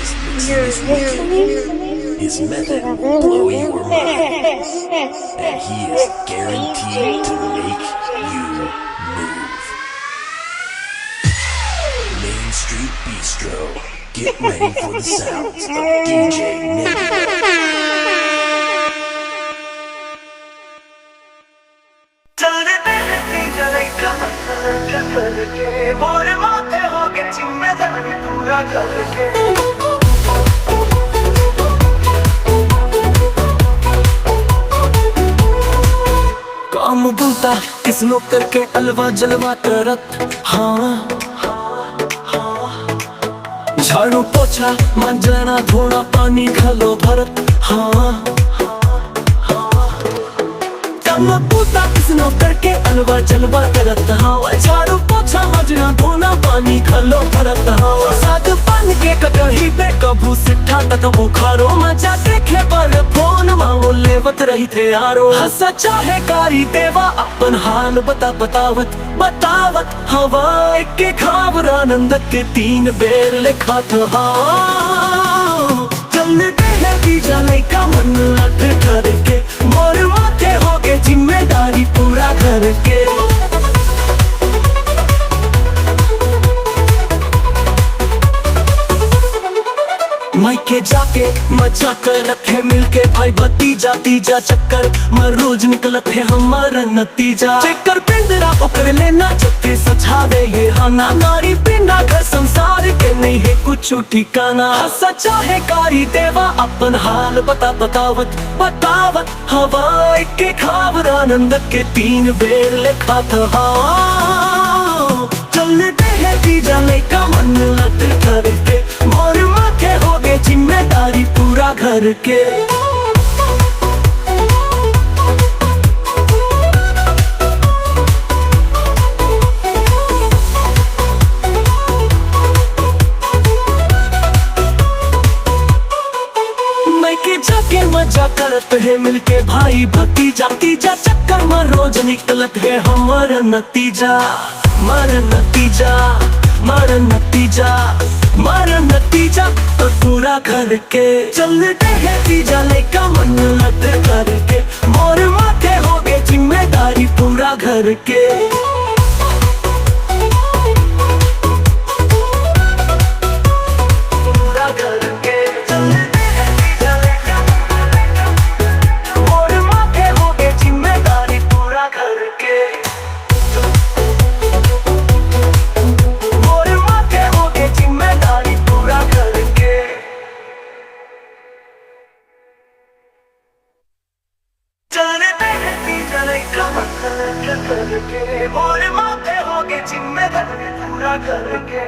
is mixing this weekend. His method will blow your mind, and he is guaranteed to make you move. Main Street Bistro, get ready for the sounds of DJ Nebula. काम बोलता किस no करके अलवा जलवा करत हाँ झाड़ू पोछा मांजना धोना पानी खलो भरत हाँ काम बोलता किस नो करके अलवा जलवा करत हाँ झाड़ू पोछा मांजना धोना पानी खलो भरत हाँ साग पान के कटही पे कभू सिट्ठा तक बुखारो मजा देखे पर फोन माओ लेवत रही थे यारो हंसा चाहे कारी देवा अपन हाल बतावत हवा के खावरानंद के 3 बेर लिखा था चलने देने की जाने का मन अट करके मोर माथे हो गए जिम्मेदारी पूरा करके मायके जाके मजा कर रखे मिलके भाई भतीजा तीजा चक्कर मर रोज निकलत है हमारा नतीजा चक्कर पिंडरा ओकर लेना चक्के सछावे ये हाना नारी पिंडा का संसार के नहीं है कुछ ठिकाना हंसा चाहे कारी देवा अपन हाल बतावत हवा के खावरानंद के 3 बेर लिखा था चलने दे तीजा नहीं का मन लट करके मोर माथे हो गए जिम्मेदारी पूरा घर के मायके जाके मजा करत है मिलके भाई भतीजा तीजा चक्कर में रोज निकलत है हमारा नतीजा मार नतीजा तो पूरा करके चलते हैं तीजा लेका मन लट करके मोर माथे हो गए जिम्मेदारी पूरा घर के मोर माथे हो गए जिम्मेदारी पूरा करके